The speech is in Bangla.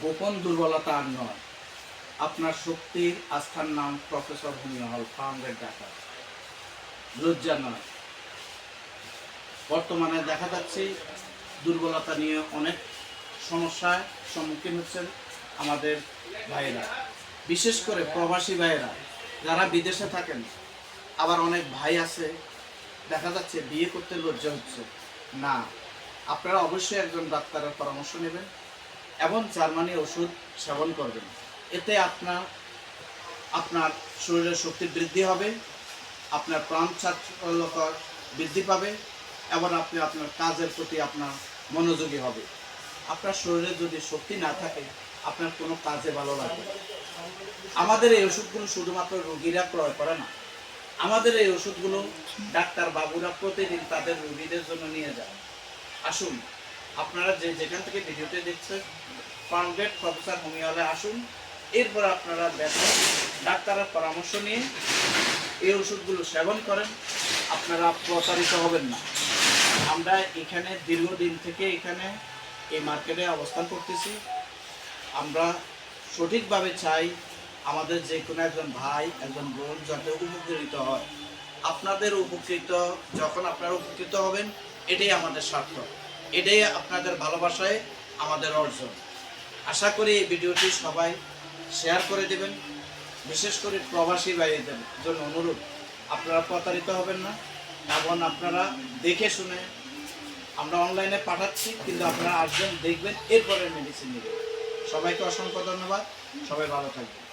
গোপন দুর্বলতা আর নয়, আপনার শক্তির আস্থার নাম প্রফেসর হোমিও হল, ফার্মগেট, ঢাকা। লজ্জা নয়। বর্তমানে দেখা যাচ্ছে দুর্বলতা নিয়ে অনেক সমস্যার সম্মুখীন হচ্ছেন আমাদের ভাইয়েরা, বিশেষ করে প্রবাসী ভাইয়েরা যারা বিদেশে থাকেন। আবার অনেক ভাই আছে দেখা যাচ্ছে বিয়ে করতে লজ্জা হচ্ছে না। আপনারা অবশ্যই একজন ডাক্তারের পরামর্শ নেবেন এবং জার্মানি ওষুধ সেবন করবেন। এতে আপনার শরীরের শক্তি বৃদ্ধি হবে, আপনার প্রাণ চাঞ্চল্যতা বৃদ্ধি পাবে এবং আপনি আপনার কাজের প্রতি আপনার মনোযোগী হবে। আপনার শরীরে যদি শক্তি না থাকে আপনার কোনো কাজে ভালো লাগে। আমাদের এই ওষুধগুলো শুধুমাত্র রোগীরা ক্রয় করে না, আমাদের এই ওষুধগুলো ডাক্তার বাবুরা প্রতিদিন তাদের রোগীদের জন্য নিয়ে যায়। আসুন, আপনারা যেখান থেকে ভিডিওটি দেখছেন ফার্মগেট প্রফেসর হোমিও হলে আসুন। এরপর আপনারা দেখেন, ডাক্তারের পরামর্শ নিয়ে এই ওষুধগুলো সেবন করেন, আপনারা প্রতারিত হবেন না। আমরা এখানে দীর্ঘদিন থেকে এই মার্কেটে অবস্থান করতেছি। আমরা সঠিকভাবে চাই আমাদের যে কোনো একজন ভাই, একজন বোন যাতে উপকৃত হয়। আপনাদের যখন আপনারা উপকৃত হবেন, এটাই আমাদের স্বার্থ, এটাই আপনাদের ভালোবাসায় আমাদের অর্জন। আশা করি এই ভিডিওটি সবাই শেয়ার করে দেবেন। বিশেষ করে প্রবাসী ভাইদের জন্য অনুরোধ, আপনারা প্রতারিত হবেন না এবং আপনারা দেখে শুনে, আমরা অনলাইনে পাঠাচ্ছি কিন্তু আপনারা আসবেন, দেখবেন, এরপরে মেডিসিন নেবেন। সবাইকে অসংখ্য ধন্যবাদ। সবাই ভালো থাকবেন।